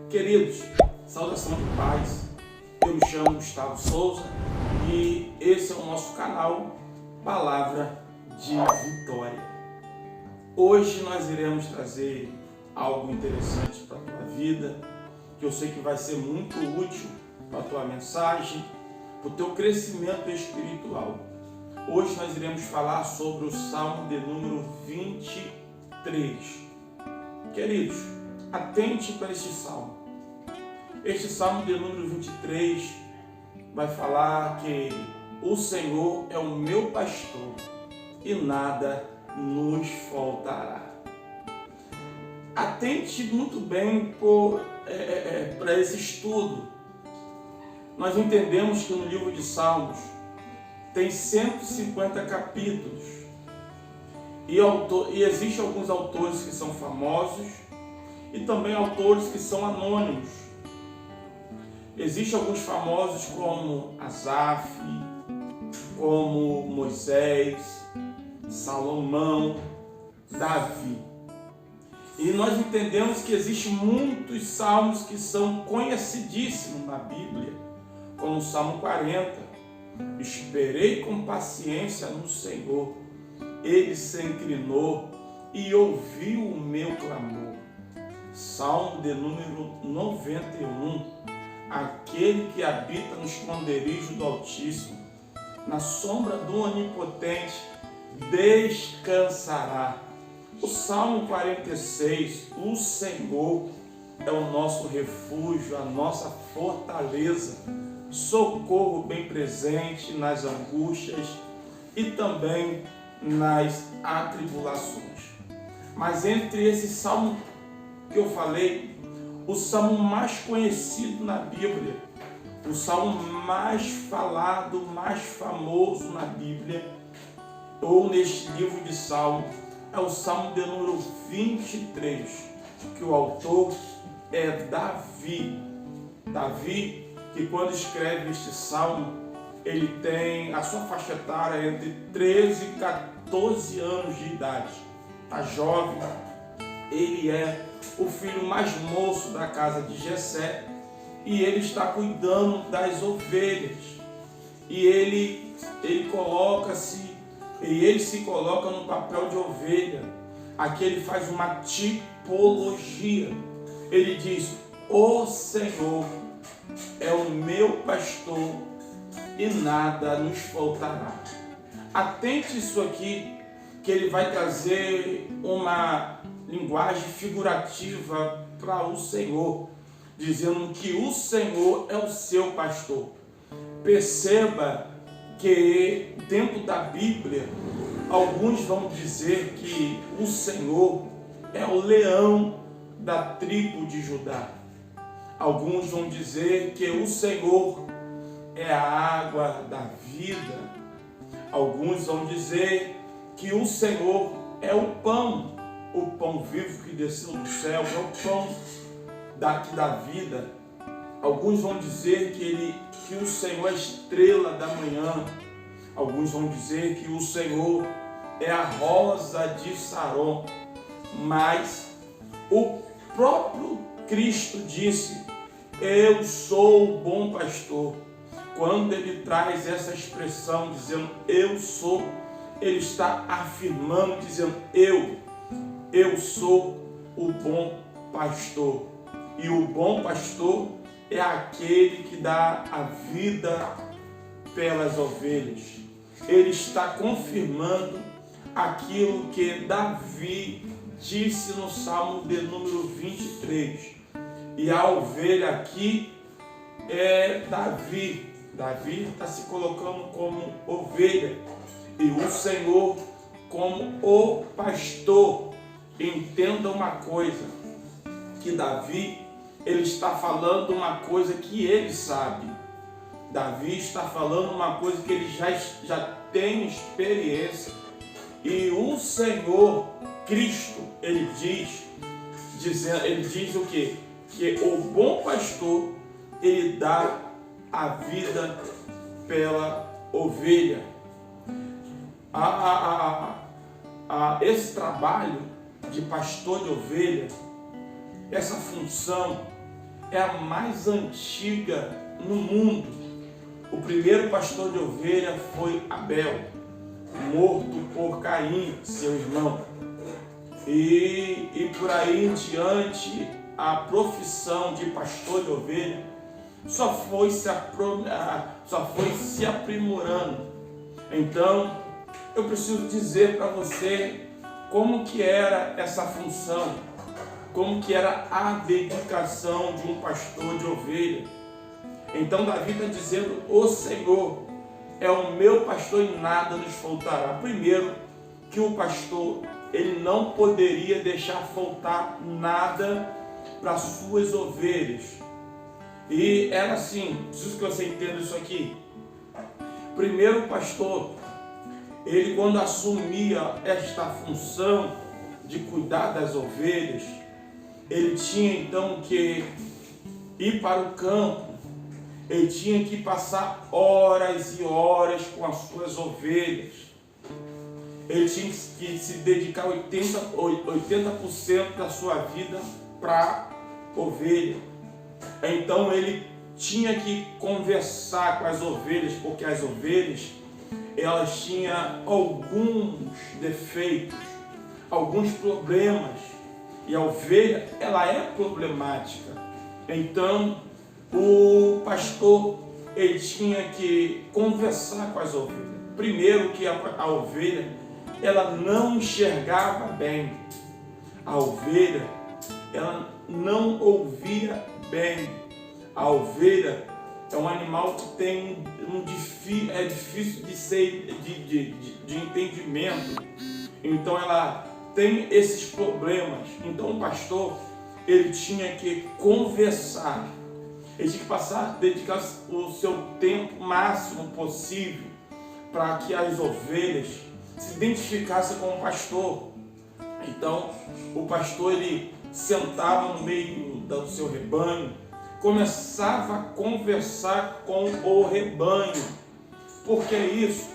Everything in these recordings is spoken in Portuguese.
Queridos, saudação de paz. Eu me chamo Gustavo Souza e esse é o nosso canal Palavra de Vitória. Hoje nós iremos trazer algo interessante para a tua vida, que eu sei que vai ser muito útil para a tua mensagem, para o teu crescimento espiritual. Hoje nós iremos falar sobre o Salmo de número 23. Queridos, atente para este salmo. Este salmo de número 23 vai falar que o Senhor é o meu pastor e nada nos faltará. Atente muito bem para esse estudo. Nós entendemos que no livro de Salmos tem 150 capítulos e existem alguns autores que são famosos e também autores que são anônimos. Existem alguns famosos como Asaf, como Moisés, Salomão, Davi. E nós entendemos que existem muitos salmos que são conhecidíssimos na Bíblia, como o Salmo 40. Esperei com paciência no Senhor, Ele se inclinou e ouviu o meu clamor. Salmo de número 91. Aquele que habita no esconderijo do Altíssimo, na sombra do Onipotente, descansará. O Salmo 46, o Senhor é o nosso refúgio, a nossa fortaleza, socorro bem presente nas angústias e também nas atribulações. Mas entre esse salmo que eu falei, o salmo mais conhecido na Bíblia, o salmo mais falado, mais famoso na Bíblia, ou neste livro de Salmo, é o Salmo de número 23, que o autor é Davi. Davi, que quando escreve este salmo, ele tem a sua faixa etária entre 13 e 14 anos de idade. Está jovem, ele é o filho mais moço da casa de Jessé e ele está cuidando das ovelhas. E ele se coloca no papel de ovelha. Aqui ele faz uma tipologia. Ele diz: o Senhor é o meu pastor e nada nos faltará. Atente isso aqui, que ele vai trazer uma linguagem figurativa para o Senhor, dizendo que o Senhor é o seu pastor. Perceba que dentro da Bíblia, alguns vão dizer que o Senhor é o leão da tribo de Judá. Alguns vão dizer que o Senhor é a água da vida. Alguns vão dizer que o Senhor é o pão vivo que desceu do céu, é o pão daqui da vida. Alguns vão dizer que o Senhor é a estrela da manhã. Alguns vão dizer que o Senhor é a rosa de Saron. Mas o próprio Cristo disse: eu sou o bom pastor. Quando ele traz essa expressão dizendo eu sou, ele está afirmando, dizendo eu sou o bom pastor. E o bom pastor é aquele que dá a vida pelas ovelhas. Ele está confirmando aquilo que Davi disse no Salmo de número 23. E a ovelha aqui é Davi. Davi está se colocando como ovelha e o Senhor como o pastor. Entenda uma coisa, que Davi, ele está falando uma coisa que ele sabe. Davi está falando uma coisa que ele já tem experiência. E o Senhor, Cristo, ele diz o quê? Que o bom pastor, ele dá a vida pela ovelha. Esse trabalho de pastor de ovelha, essa função, é a mais antiga no mundo. O primeiro pastor de ovelha foi Abel, morto por Caim, seu irmão. E por aí em diante, a profissão de pastor de ovelha só foi se aprimorando. Então, eu preciso dizer para você como que era essa função, como que era a dedicação de um pastor de ovelha. Então Davi está dizendo: o Senhor é o meu pastor e nada nos faltará. Primeiro, que o pastor, ele não poderia deixar faltar nada para suas ovelhas. E era assim, preciso que você entenda isso aqui. Primeiro, o pastor, ele quando assumia esta função de cuidar das ovelhas, ele tinha então que ir para o campo, ele tinha que passar horas e horas com as suas ovelhas, ele tinha que se dedicar 80% da sua vida para a ovelha. Então ele tinha que conversar com as ovelhas, porque as ovelhas, elas tinham alguns defeitos, alguns problemas, e a ovelha, ela é problemática. Então o pastor, ele tinha que conversar com as ovelhas. Primeiro, que a ovelha, ela não enxergava bem. A ovelha, ela não ouvia bem. A ovelha é um animal que tem é difícil de entendimento. Então ela tem esses problemas. Então o pastor, ele tinha que conversar. Ele tinha que dedicar o seu tempo máximo possível para que as ovelhas se identificassem com o pastor. Então o pastor, ele sentava no meio do seu rebanho, começava a conversar com o rebanho. Por que isso?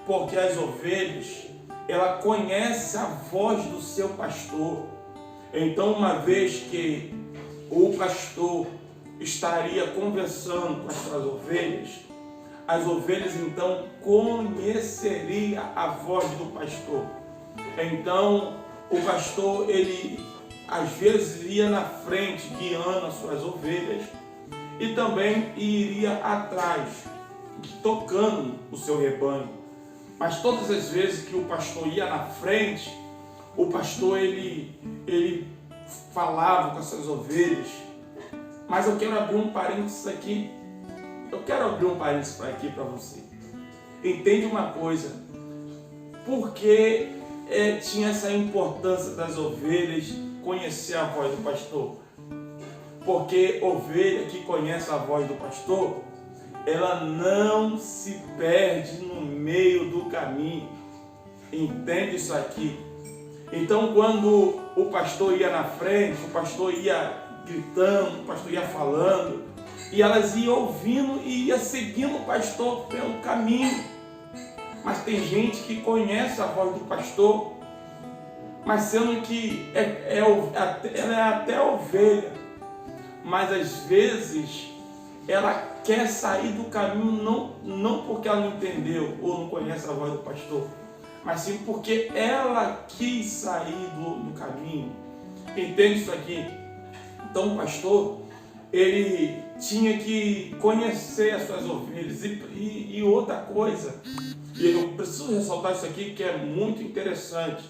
Porque as ovelhas, ela conhece a voz do seu pastor. Então, uma vez que o pastor estaria conversando com as suas ovelhas, as ovelhas então conheceriam a voz do pastor. Então, o pastor, ele às vezes ia na frente guiando as suas ovelhas e também iria atrás, tocando o seu rebanho. Mas todas as vezes que o pastor ia na frente, o pastor ele falava com as suas ovelhas. Mas eu quero abrir um parênteses aqui. Eu quero abrir um parênteses aqui para você. Entende uma coisa? Por que tinha essa importância das ovelhas conhecer a voz do pastor? Porque ovelha que conhece a voz do pastor, ela não se perde no meio do caminho. Entende isso aqui? Então, quando o pastor ia na frente, o pastor ia gritando, o pastor ia falando, e elas iam ouvindo e ia seguindo o pastor pelo caminho. Mas tem gente que conhece a voz do pastor, mas sendo que ela é até ovelha, mas às vezes ela quer sair do caminho não porque ela não entendeu ou não conhece a voz do pastor, mas sim porque ela quis sair do caminho. Entende isso aqui? Então o pastor, ele tinha que conhecer as suas ovelhas. E outra coisa, e eu preciso ressaltar isso aqui que é muito interessante.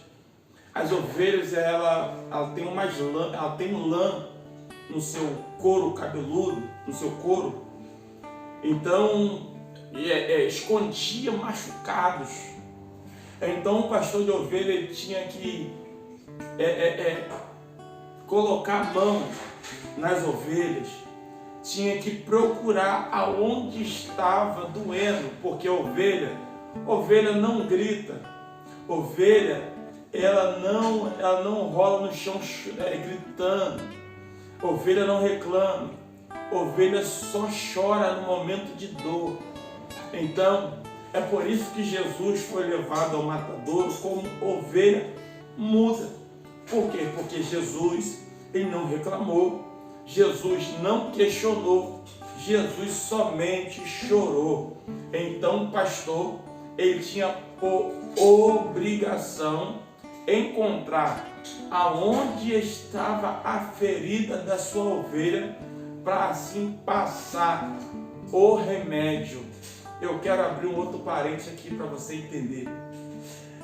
As ovelhas, ela tem lã no seu couro cabeludo, no seu couro. Então, escondia machucados. Então, o pastor de ovelha, ele tinha que colocar a mão nas ovelhas, tinha que procurar aonde estava doendo, porque a ovelha não grita, ovelha, ela não rola no chão gritando, ovelha não reclama, ovelha só chora no momento de dor. Então, é por isso que Jesus foi levado ao matadouro como ovelha muda. Por quê? Porque Jesus, ele não reclamou, Jesus não questionou, Jesus somente chorou. Então o pastor, ele tinha por obrigação encontrar aonde estava a ferida da sua ovelha, para assim passar o remédio. Eu quero abrir um outro parênteses aqui para você entender.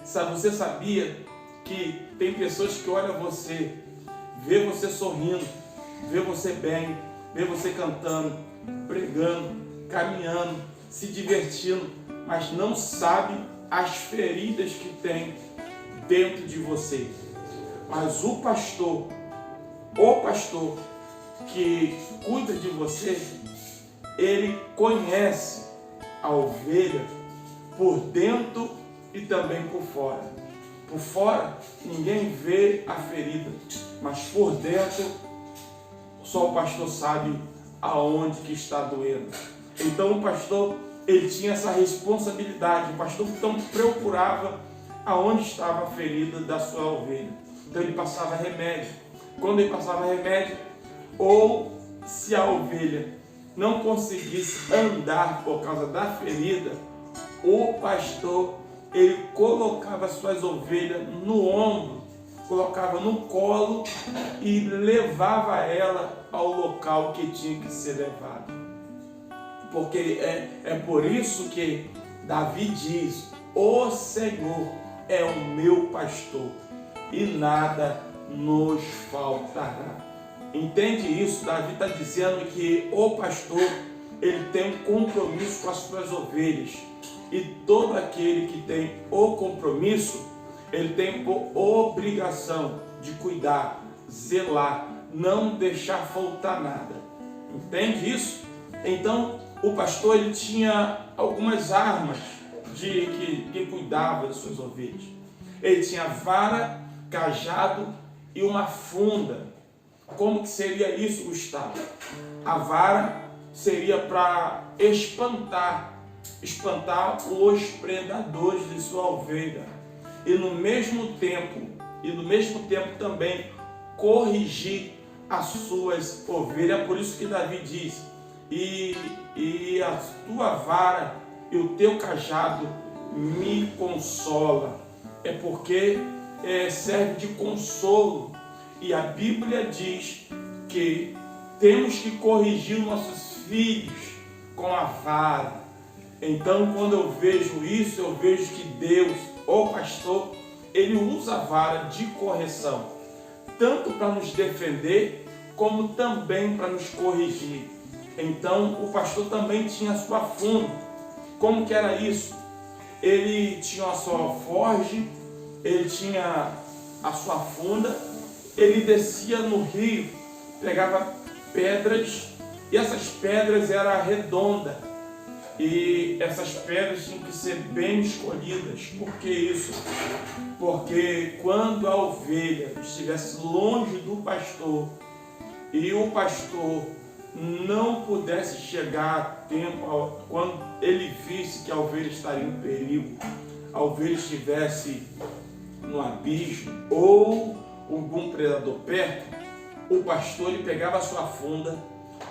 Você sabia que tem pessoas que olham você, vê você sorrindo, vê você bem, vê você cantando, pregando, caminhando, se divertindo, mas não sabe as feridas que tem dentro de você. Mas o pastor que cuida de você, ele conhece a ovelha por dentro e também por fora. Por fora, ninguém vê a ferida, mas por dentro, só o pastor sabe aonde que está doendo. Então o pastor, ele tinha essa responsabilidade. O pastor então procurava aonde estava a ferida da sua ovelha. Então ele passava remédio. Quando ele passava remédio, ou se a ovelha não conseguisse andar por causa da ferida, o pastor, ele colocava suas ovelhas no ombro, colocava no colo e levava ela ao local que tinha que ser levado. Porque é por isso que Davi diz: o Senhor é o meu pastor e nada nos faltará. Entende isso? Davi está dizendo que o pastor, ele tem um compromisso com as suas ovelhas. E todo aquele que tem o compromisso, ele tem por obrigação de cuidar, zelar, não deixar faltar nada. Entende isso? Então, o pastor, ele tinha algumas armas que cuidava das suas ovelhas. Ele tinha vara, cajado e uma funda. Como que seria isso, Gustavo? A vara seria para espantar os predadores de sua ovelha. E no mesmo tempo também corrigir as suas ovelhas. Por isso que Davi diz: e a tua vara e o teu cajado me consola. É porque serve de consolo. E a Bíblia diz que temos que corrigir nossos filhos com a vara. Então, quando eu vejo isso, eu vejo que Deus, o pastor, ele usa a vara de correção, tanto para nos defender, como também para nos corrigir. Então, o pastor também tinha a sua funda. Como que era isso? Ele tinha a sua alforge, ele tinha a sua funda. Ele descia no rio, pegava pedras, e essas pedras eram redondas. E essas pedras tinham que ser bem escolhidas. Por que isso? Porque quando a ovelha estivesse longe do pastor, e o pastor não pudesse chegar a tempo, quando ele visse que a ovelha estaria em perigo, a ovelha estivesse no abismo, ou algum predador perto, o pastor, ele pegava a sua funda,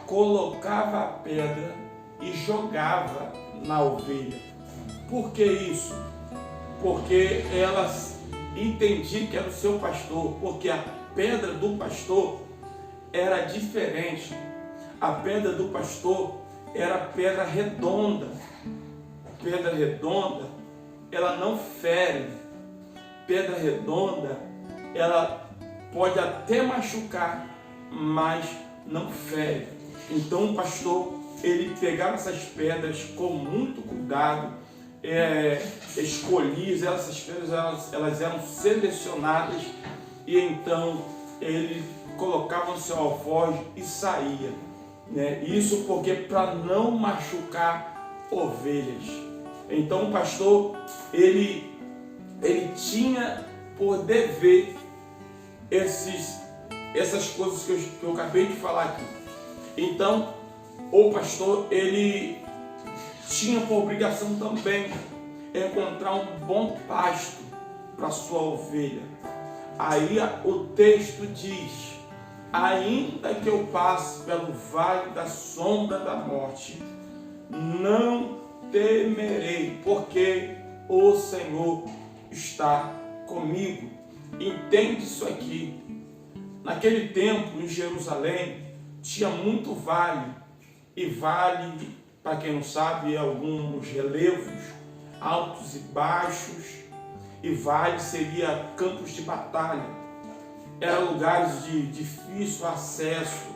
colocava a pedra e jogava na ovelha. Por que isso? Porque ela entendia que era o seu pastor, porque a pedra do pastor era diferente. A pedra do pastor era pedra redonda. Pedra redonda, ela não fere. Pedra redonda, ela pode até machucar, mas não fere. Então o pastor, ele pegava essas pedras com muito cuidado, escolhia, essas pedras elas eram selecionadas, e então ele colocava no seu alforje e saía, né? Isso porque para não machucar ovelhas. Então o pastor, ele tinha por dever essas coisas que eu acabei de falar aqui. Então, o pastor, ele tinha por obrigação também encontrar um bom pasto para sua ovelha. Aí o texto diz ainda que eu passe pelo vale da sombra da morte, não temerei, porque o Senhor está comigo. Entende isso aqui? Naquele tempo, em Jerusalém, tinha muito vale, e vale, para quem não sabe, alguns relevos, altos e baixos, e vale seria campos de batalha, eram lugares de difícil acesso,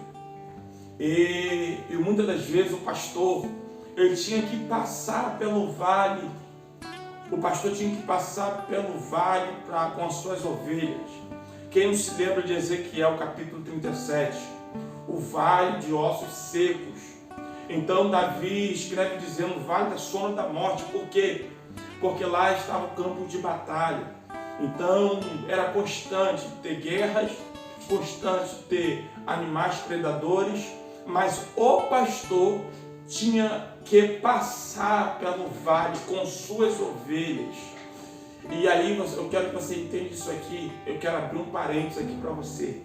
e muitas das vezes o pastor, ele tinha que passar pelo vale, com as suas ovelhas. Quem não se lembra de Ezequiel capítulo 37, o vale de ossos secos. Então Davi escreve dizendo vale da sombra da morte. Por quê? Porque lá estava o campo de batalha. Então era constante ter guerras, constante ter animais predadores, mas o pastor tinha que passar pelo vale com suas ovelhas. E aí eu quero que você entenda isso aqui, eu quero abrir um parênteses aqui para você.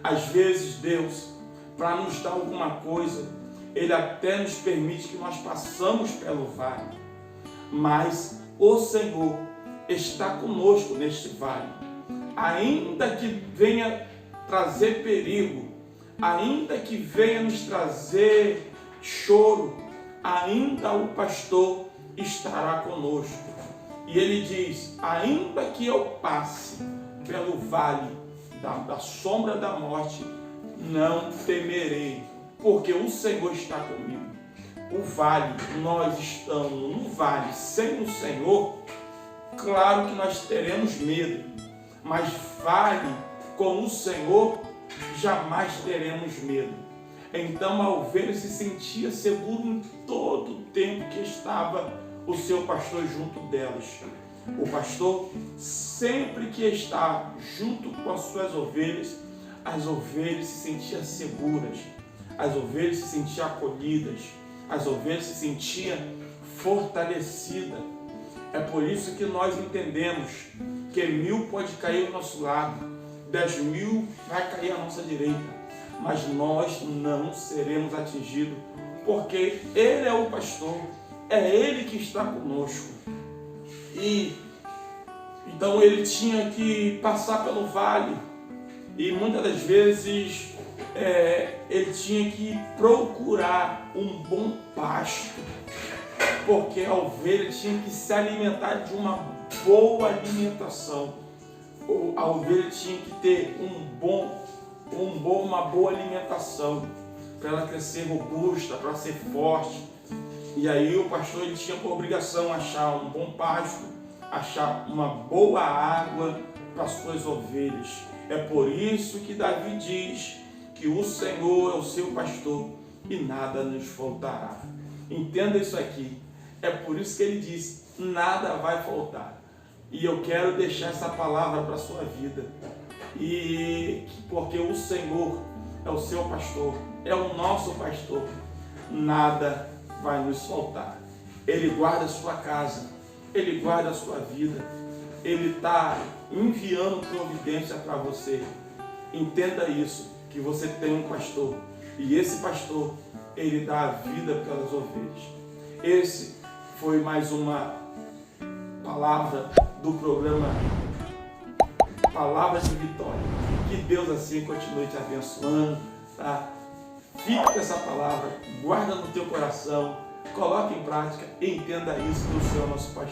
Às vezes Deus, para nos dar alguma coisa, Ele até nos permite que nós passamos pelo vale, mas o Senhor está conosco neste vale. Ainda que venha trazer perigo, ainda que venha nos trazer choro, ainda o pastor estará conosco. E ele diz, ainda que eu passe pelo vale da sombra da morte, não temerei, porque o Senhor está comigo. O vale, nós estamos no vale sem o Senhor, claro que nós teremos medo, mas vale com o Senhor, jamais teremos medo. Então a ovelha se sentia segura em todo o tempo que estava o seu pastor junto delas. O pastor, sempre que está junto com as suas ovelhas, as ovelhas se sentiam seguras, as ovelhas se sentiam acolhidas, as ovelhas se sentiam fortalecidas. É por isso que nós entendemos que 1000 pode cair ao nosso lado, 10.000 vai cair à nossa direita, mas nós não seremos atingidos, porque Ele é o pastor, é Ele que está conosco. E então ele tinha que passar pelo vale, e muitas das vezes ele tinha que procurar um bom pasto, porque a ovelha tinha que se alimentar de uma boa alimentação. A ovelha tinha que ter uma boa alimentação para ela crescer robusta, para ser forte. E aí o pastor ele tinha por obrigação achar um bom pasto, achar uma boa água para as suas ovelhas. É por isso que Davi diz que o Senhor é o seu pastor e nada nos faltará. Entenda isso aqui. É por isso que ele diz, nada vai faltar. E eu quero deixar essa palavra para a sua vida. E porque o Senhor é o seu pastor, é o nosso pastor, nada vai nos faltar. Ele guarda a sua casa, Ele guarda a sua vida, Ele está enviando providência para você. Entenda isso, que você tem um pastor, e esse pastor, ele dá a vida pelas ovelhas. Esse foi mais uma palavra do programa Palavras de Vitória. Que Deus assim continue te abençoando, tá? Fica com essa palavra, guarda no teu coração, coloque em prática e entenda isso, que o Senhor é nosso pastor.